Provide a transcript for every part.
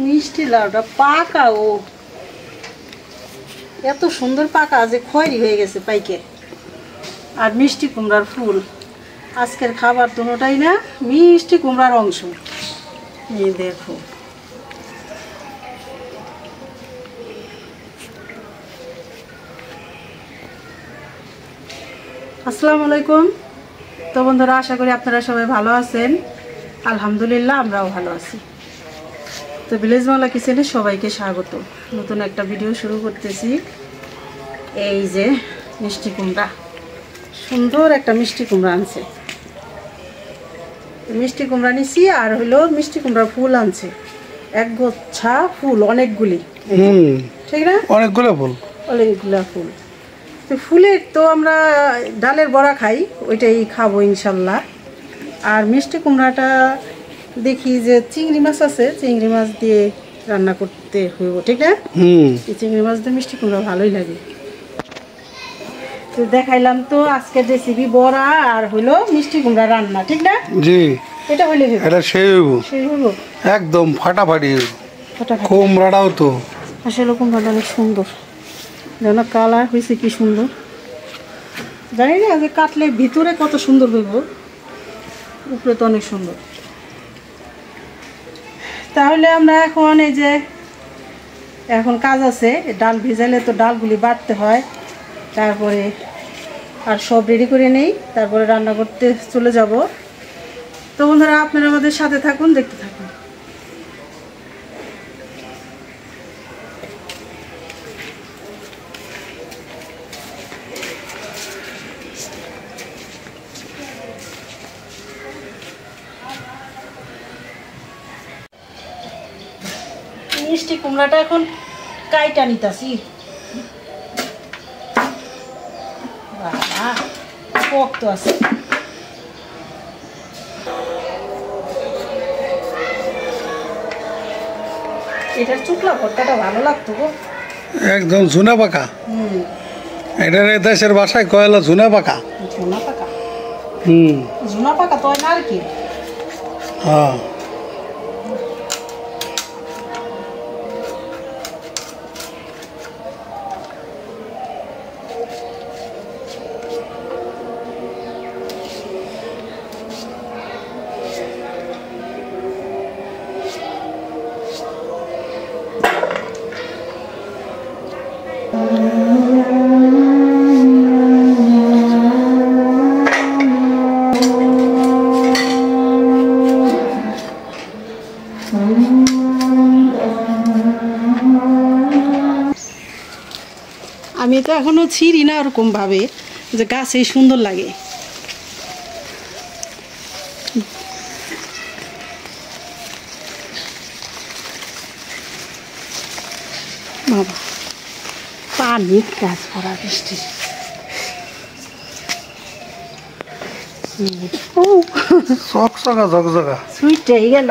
মিষ্টি লাউটা পাকা, ও এত সুন্দর পাকা যে খয়েরি হয়ে গেছে পাইকে। আর মিষ্টি কুমড়ার ফুল, আজকের খাবার দুটোটাই না মিষ্টি কুমড়ার অংশ। এই দেখো, আসসালামু আলাইকুম। তো বন্ধুরা, আশা করি আপনারা সবাই ভালো আছেন। আলহামদুলিল্লাহ, আমরাও ভালো আছি। তো ভিলেজ বাংলা কিচেনে সবাইকে স্বাগত। নতুন একটা ভিডিও শুরু করতেছি। এই যে মিষ্টি কুমড়া, সুন্দর একটা মিষ্টি কুমড়া আনছে। মিষ্টি কুমড়া নিছি, আর হলো মিষ্টি কুমড়ার ফুল আনছে, এক গোছা ফুল, অনেকগুলি। ঠিক না, অনেকগুলো ফুল, অনেকগুলা ফুল। তো ফুলের তো আমরা ডালের বড়া খাই, ওইটাই খাবো ইনশাল্লাহ। আর মিষ্টি কুমড়াটা দেখি যে চিংড়ি মাছ আছে, চিংড়ি মাছ দিয়ে রান্না করতে হইব, ঠিক না? এই চিংড়ি মাছ দিয়ে মিষ্টি কুমড়া ভালোই লাগে। তো দেখাইলাম তো আজকের রেসিপি বড়া আর হইলো মিষ্টি কুমড়া রান্না, ঠিক না? জি, এটা হইলে এটা সেই হইব একদম ফাটাফাটি। ফাটাফাটি। কুমড়াটাও তো আসলে কুমড়াটা অনেক সুন্দর, যেন কালার হয়েছে কি সুন্দর। জানি না যে কাটলে ভিতরে কত সুন্দর হইব, উপরে তো অনেক সুন্দর। তাহলে আমরা এখন এই যে এখন কাজ আছে, ডাল ভিজাইলে তো ডালগুলি বাটতে হয়, তারপরে আর সব রেডি করে নেই, তারপরে রান্না করতে চলে যাব। তো বন্ধুরা, আপনারা আমাদের সাথে থাকুন, দেখতে থাকুন। মিষ্টি কুমড়াটা এখন কাইটা নিতাছি। বাবা, শক্ত আছে। এটার চুকলা ভর্তাটা ভালো লাগতো গো, একদম ঝুনা পাকা। এটার দেশের ভাষায় কয়লা ঝুনা পাকা। ঝুনা পাকা, ঝুনা পাকা তো না আর কি। হ্যাঁ, আমি তো এখনো ছিঁড়ি না ওরকম ভাবে যে গাছে সুন্দর লাগে। বাবা, পানি গাছ ভরা বৃষ্টি। চকচকা ঝকঝকা সুইটাই গেল।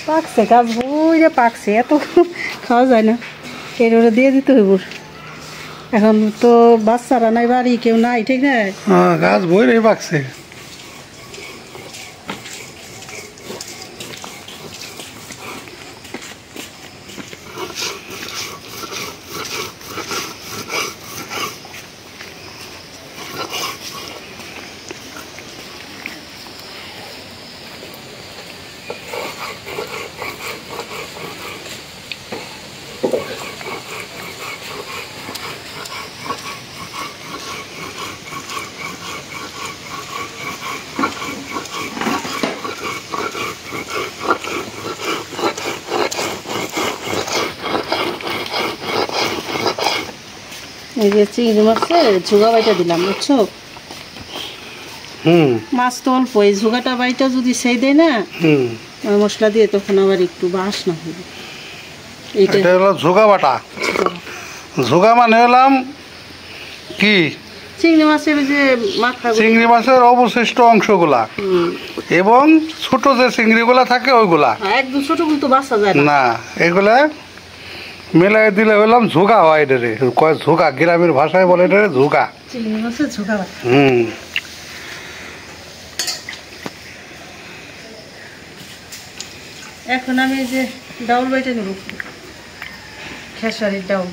পাকছে গাছ, বইরে পাকছে, এত খাওয়া যায় না, এর ওরা দিয়ে দিতে হইব। এখন তো বাচ্চারা নাই, বাড়ি কেউ নাই, ঠিক না? হ্যাঁ, গাছ বইরে পাকছে। এই যে চিংড়ি মাছের ঝুগা বাইটা দিলাম, বুঝছো? মাছ তো অল্প, এই ঝুগাটা বাইটা যদি সেই দেয় না মশলা দিয়ে, তখন আবার একটু বাসনা হবে। এটা হলো ঝুগা বাটা। ঝুগা মানে হলাম কি, চিংড়ি মাছের যে মাথা, চিংড়ি মাছের অবশিষ্ট অংশগুলা এবং ছোট যে চিংড়িগুলা থাকে ওইগুলা। একদম ছোটগুলো তো বাঁচা যায় না, এগুলা মিলাই দিলে হলাম ঝুগা হয়। এটারে কয় ঝুগা, গ্রামের ভাষায় বলে এটারে ঝুগা। চিংড়ি মাছের ঝুগা। এখন আমি এই যে ডাউল বাইটে নেব, খেসারির ডাউল।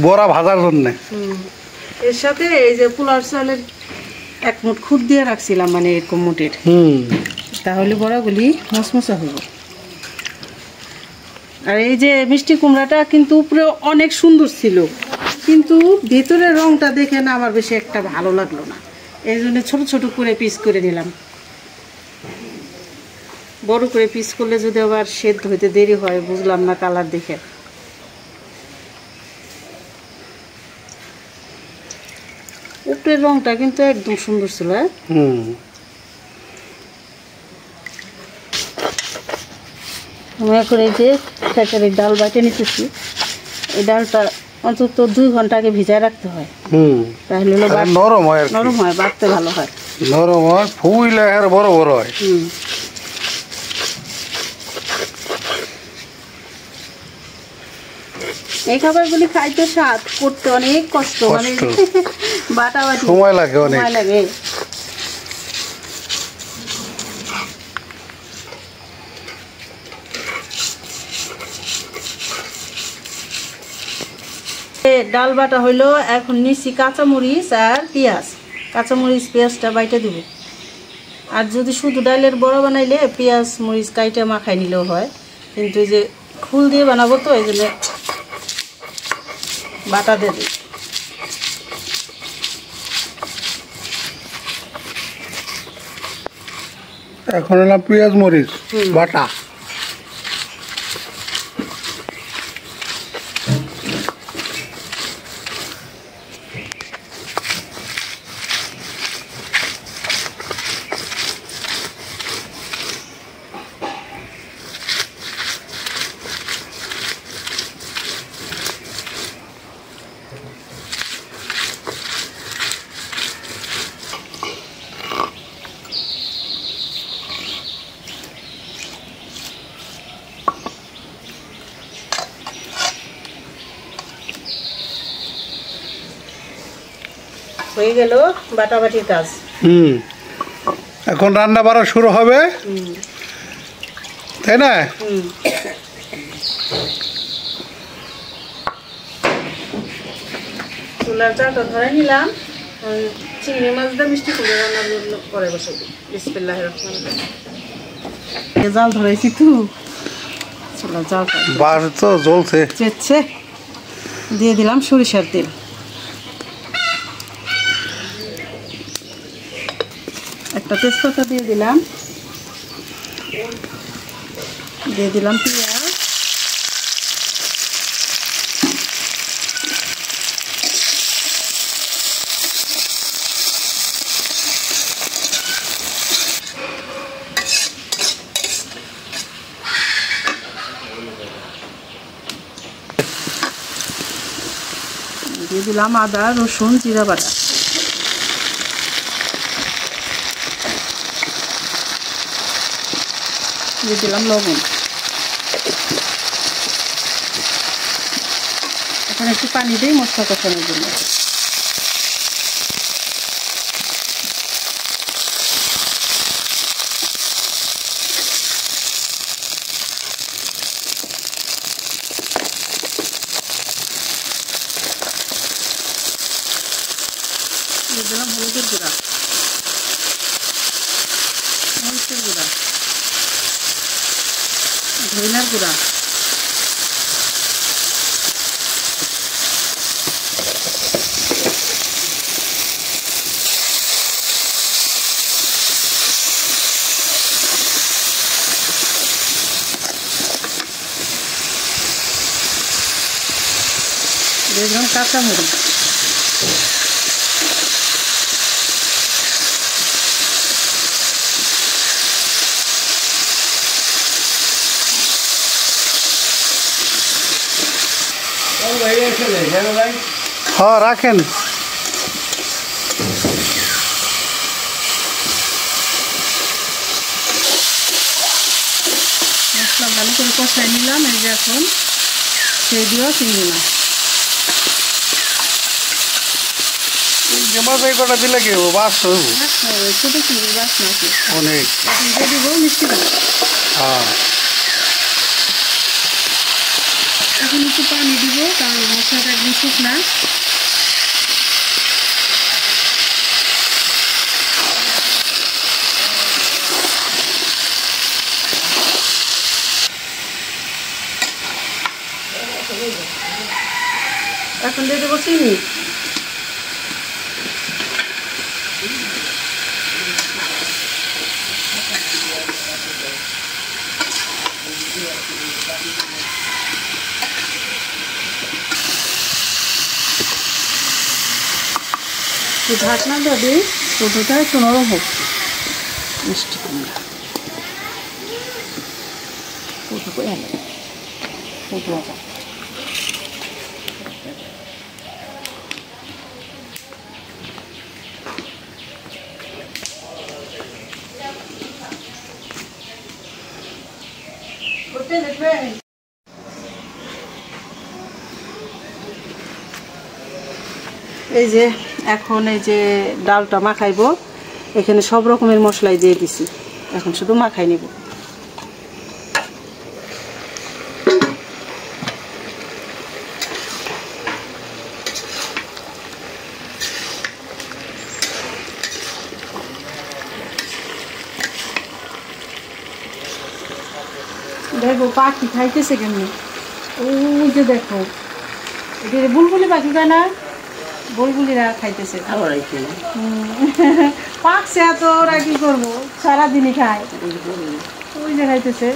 বড়া ভাজার জন্য। এর সাথে এই যে পোলার চালের 1 মুঠ খুদ দিয়ে রাখছিলাম, মানে এরকম মুঠের, তাহলে বড়াগুলি মচমচা হইব। আর এই যে মিষ্টি কুমড়াটা কিন্তু উপরে অনেক সুন্দর ছিল, কিন্তু ভেতরের রংটা দেখে না আমার বেশি একটা ভালো লাগলো না, এই জন্য ছোট ছোট করে পিস করে নিলাম। বড় করে পিস করলে যদি আবার সেদ্ধ হইতে দেরি হয়, বুঝলাম না কালার দেখে। উপরের রংটা কিন্তু একদম সুন্দর ছিল। আমি এখন এই যে খেসারির ডাল বাটে নিতেছি। এই ডালটা অন্তত 2 ঘন্টা আগে ভিজায় রাখতে হয়, তাহলে নরম হয়, নরম হয়, বাটতে ভালো হয়, নরম হয়, ফুইলে আর বড় বড় হয়। এই খাবারগুলি খাইতে স্বাদ, করতে অনেক কষ্ট, মানে বাটাবাটি সময় লাগে, অনেক সময় লাগে। ডাল বাটা হইলো, এখন নিচ্ছি কাঁচামরিচ আর পেঁয়াজ। কাঁচামরিচ পেঁয়াজটা বাইটে দিব। আর যদি শুধু ডালের বড়া বানাইলে পেঁয়াজ মরিচ কাইটা মাখাই নিলেও হয়, কিন্তু এই যে ফুল দিয়ে বানাবো তো এই জন্য বাটা দিয়ে দিই। এখন এলাম পেঁয়াজ মরিচ বাটা। হয়ে গেল বাটাবাটির কাজ। এখন রান্না বাড়া শুরু হবে, তাই না? চুলার চালটা ধরে নিলাম। চিংড়ি মাছ দিয়ে মিষ্টি কুমড়া রান্নার জন্য পরে বসে দিই। বিসমিল্লাহির রহমানির রহিম। জাল ধরেছি তো, চুলার জালটা বাস তো জ্বলছে, চেচ্ছে। দিয়ে দিলাম সরিষার তেল, একটা তেজপাতা দিয়ে দিলাম, দিয়ে দিলাম পেঁয়াজ, দিয়ে দিলাম আদা রসুন জিরা বাটা, দিয়ে দিলাম লবণ। এখন একটু পানি দিই মশলা কষানোর জন্য। দিয়ে দিলাম হলুদের গুঁড়া, মরিচের গুঁড়া, ধনিয়ার গুঁড়া, দিয়ে দিলাম কাঁচামরিচ, হ্যাঁ রাখেন। মশলা ভালো করে কষাই নিলাম। এই যে এখন সেই দিয়েও চিংড়ি মাছ, চিংড়ি মাছ এই কটা দিলে কি হবো? বাস হইব ছোট চিংড়ি বাস নাকি অনেক। এখন দিয়ে দিব মিষ্টি কুমড়া। হ্যাঁ এখন একটু পানি দিব, কারণ মশলাটা একদম শুকনা। এখন দিয়ে দেবো চিনি। ঢাকনা দিয়ে ছোটোটা একটু নরম হোক। মিষ্টি কুমড়া ছোটো করে এনে ছোটো আছে। এই যে এখন এই যে ডালটা মাখাইবো, এখানে সব রকমের মশলাই দিয়ে দিছি, এখন শুধু মাখাই নিব। দেখো পাখি খাইতেছে কেমনি, ওই যে দেখো এটা বুলবুলি পাখি খায় না, বুলবুলিরা খাইতেছে। পাকছে এত, ওরা কি করবো, সারাদিনই খায়, ওই যে খাইতেছে।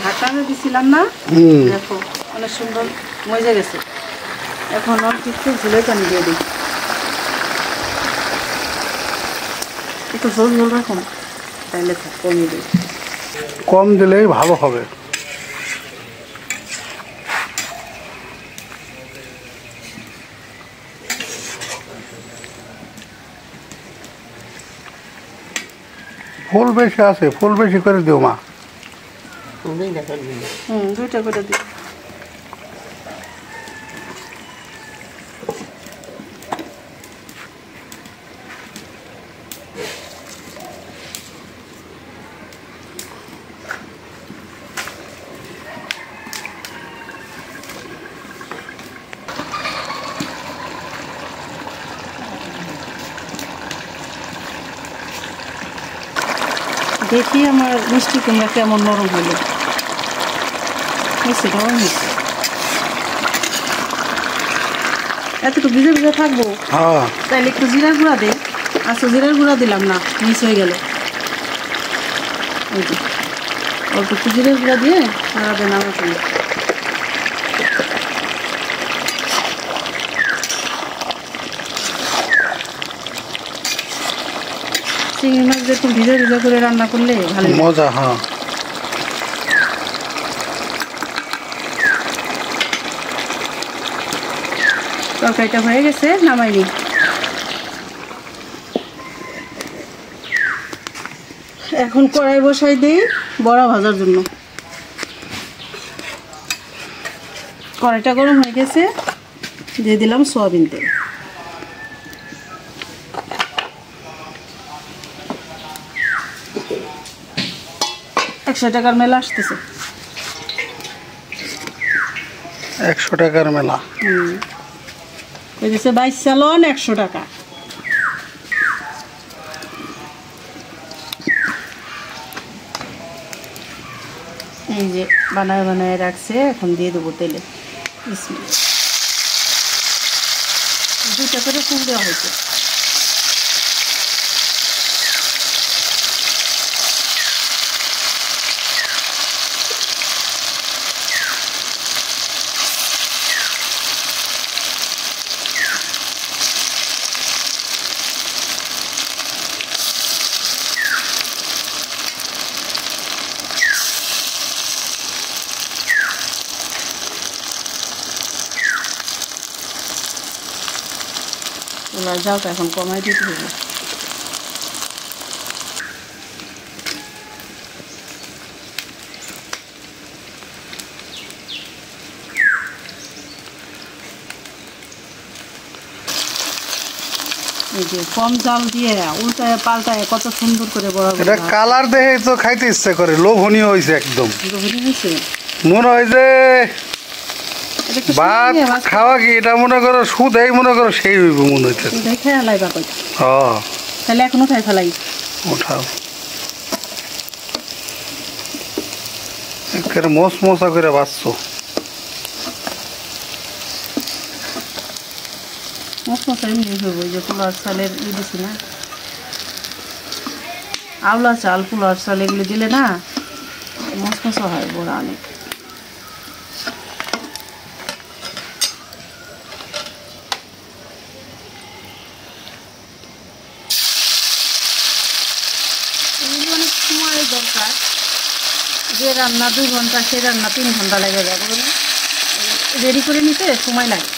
ঢাকানো দিছিলাম না, দেখো অনেক সুন্দর মজে গেছে। এখন অল্প একটু ঝুলে পানি দিয়ে দিই, একটু ঝোল ঝোল রাখুন, তাহলে কমিয়ে দিই। কম দিলেই ভালো হবে। ফুল বেশি আছে, ফুল বেশি করে দিও মা। দুইটা করে দিই। দেখি আমার মিষ্টি কুমড়া কেমন নরম হলো, নরম হয়েছে। এতটুকু ভিজে ভিজে থাকবো, তাইলে একটু জিরার গুঁড়া দিই। আচ্ছা জিরার গুঁড়া দিলাম না, মিস হয়ে গেল। অল্প একটু জিরার গুঁড়া দিয়ে সারাদিন আমার জন্য। চিংড়ি মাছ দেখুন ভিজা ভিজা করে রান্না করলে ভালো মজা। হ্যাঁ তরকারিটা হয়ে গেছে, নামাইনি। এখন কড়াই বসাই দিই বড়া ভাজার জন্য। কড়াইটা গরম হয়ে গেছে, দিয়ে দিলাম সয়াবিন তেল। ৳100 মেলা আসতেছে। 100 টাকার মেলা। এই যে 22 চালন 100 টাকা। এই যে বানায় বানায় রাখছে, এখন দিয়ে দেবো তেলে। দুটা করে ফুল দেওয়া হয়েছে। চুলার জালটা এখন কমাই দিতে হবে। এই যে কম জাল দিয়ে উল্টায় পাল্টায় কত সুন্দর করে বড় এটা কালার দেখে তো খাইতে ইচ্ছে করে, লোভনীয় হয়েছে একদম। মনে হয় যে ভাত খাওয়া কি এটা মনে করো সুদেই মনে করো সেই হইব মনে হইতে। তাহলে এখনো খাই ফেলাই উঠাও একেবারে মশ মশা করে বাঁচছো। মশমশা এমনি হইব, যে পোলার চালের দিছি না, আওলা চাল পোলার চাল এগুলো দিলে না মশমশা হয় বড় অনেক। অনেক সময়ের দরকার, যে রান্না 2 ঘন্টা সে রান্না 3 ঘন্টা লেগে যাবে, রেডি করে নিতে সময় লাগে।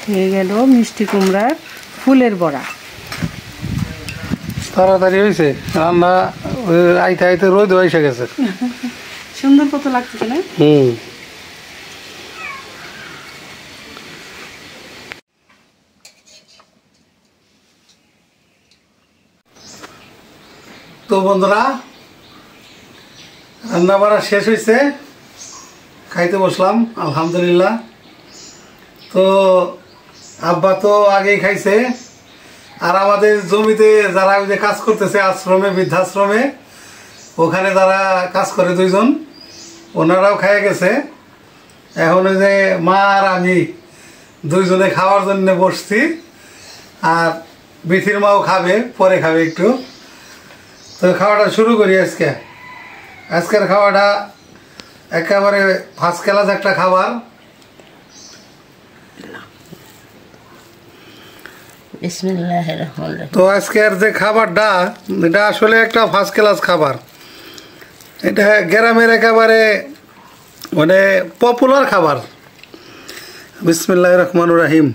হয়ে গেল মিষ্টি কুমড়ার ফুলের বড়া। তাড়াতাড়ি হয়েছে রান্না, আইতে আইতে রোদ এসে গেছে। সুন্দর কত লাগতেছে না? তো বন্ধুরা রান্না বাড়া শেষ হয়েছে, খাইতে বসলাম আলহামদুলিল্লাহ। তো আব্বা তো আগেই খাইছে, আর আমাদের জমিতে যারা ওই যে কাজ করতেছে আশ্রমে, বৃদ্ধাশ্রমে, ওখানে যারা কাজ করে 2 জন, ওনারাও খাইয়ে গেছে। এখন ওই যে মা আর আমি 2 জনে খাওয়ার জন্য বসছি, আর বিথির মাও খাবে, পরে খাবে একটু। তো খাওয়াটা শুরু করি আজকে। আজকের খাওয়াটা একেবারে ফার্স্ট ক্লাস একটা খাবার। তো আজকের যে খাবারটা, এটা আসলে একটা ফার্স্ট ক্লাস খাবার। এটা গ্রামের একেবারে মানে পপুলার খাবার। বিসমিল্লাহির রহমানির রহিম।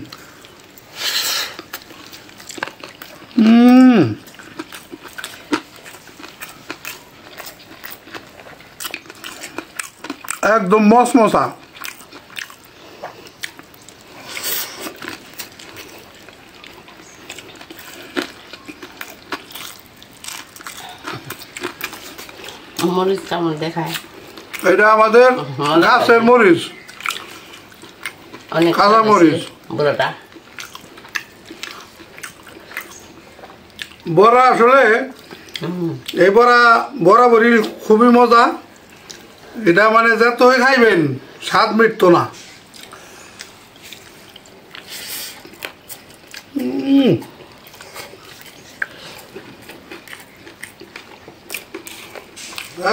একদম মশমশা। মরিচ চামচ দেখায়, এটা আমাদের গাছের মরিচ, কাঁচা মরিচ। বড়া আসলে এই বড়া বরাবরই খুবই মজা। এটা মানে যতই খাইবেন স্বাদ মিটতো না।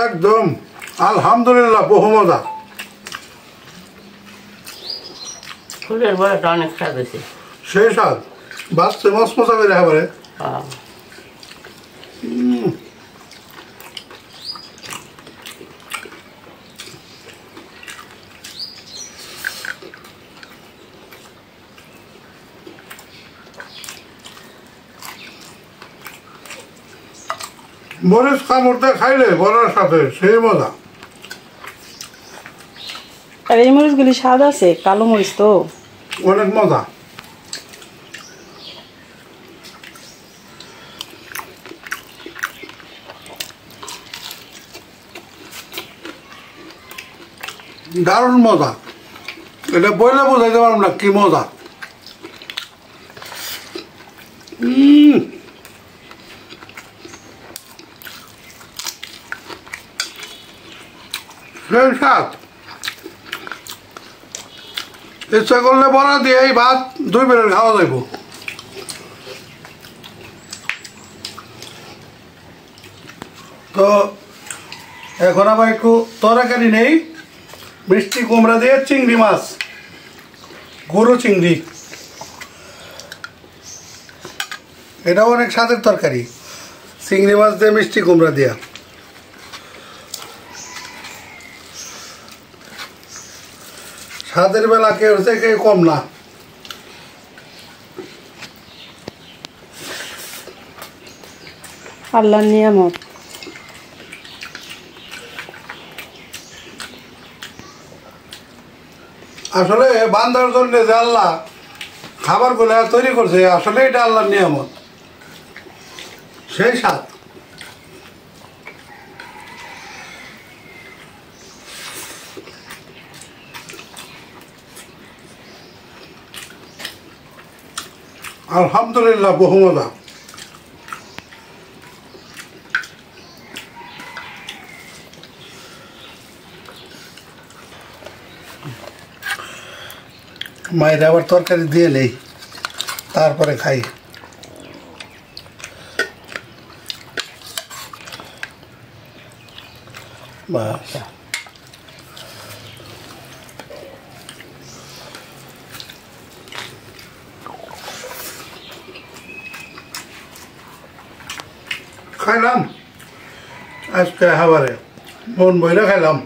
একদম আলহামদুলিল্লাহ বহু মজা। ফুলের বড়াটা অনেক স্বাদ হয়েছে, সেই স্বাদ বাচ্চা মশমশা করে একেবারে। মরিচ কামড়তে খাইলে বড়ার সাথে সেই মজা। আর এই মরিচগুলি স্বাদ আছে, কালো মরিচ তো অনেক মজা। দারুণ মজা, এটা বললে বোঝাইতে পারব না কি মজা। সেই স্বাদ। ইচ্ছা করলে বড়া দিয়ে এই ভাত 2 বেলার খাওয়া যাইব। তো এখন আবার একটু তরকারি নেই, মিষ্টি কুমড়া দিয়ে চিংড়ি মাছ, গুঁড়ো চিংড়ি। এটাও অনেক স্বাদের তরকারি, চিংড়ি মাছ দিয়ে মিষ্টি কুমড়া দিয়া। স্বাদের বেলা কেউ হচ্ছে কেউ কম না। আল্লাহর নিয়ামত। আসলে বান্দার জন্য যে আল্লাহ খাবারগুলো তৈরি করছে, আসলে এটা আল্লাহর নিয়ামত, সেই স্বাদ। আলহামদুলিল্লাহ, বহু মজা। মায়ের আবার তরকারি দিয়ে নেই, তারপরে খাই। বাস, খাইলাম আজকে খাবারে, মন বইলে খাইলাম।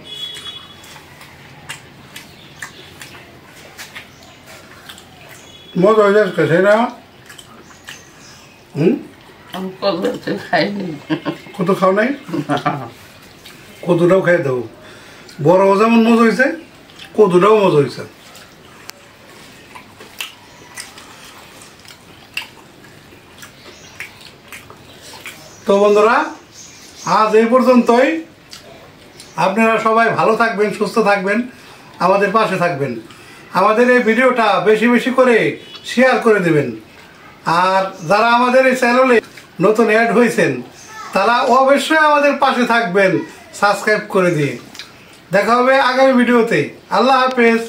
মজা হয়ে যাচ্ছে, তাই না? আমি কত খাইনি। কত খাও নাই? কদুটাও খাই দেবো। বড় যেমন মজা হয়েছে, কদুটাও মজা হয়েছে। তো বন্ধুরা, আজ এই পর্যন্তই। আপনারা সবাই ভালো থাকবেন, সুস্থ থাকবেন, আমাদের পাশে থাকবেন। আমাদের এই ভিডিওটা বেশি বেশি করে শেয়ার করে দেবেন। আর যারা আমাদের এই চ্যানেলে নতুন অ্যাড হয়েছেন, তারা অবশ্যই আমাদের পাশে থাকবেন সাবস্ক্রাইব করে দিয়ে। দেখা হবে আগামী ভিডিওতে। আল্লাহ হাফেজ।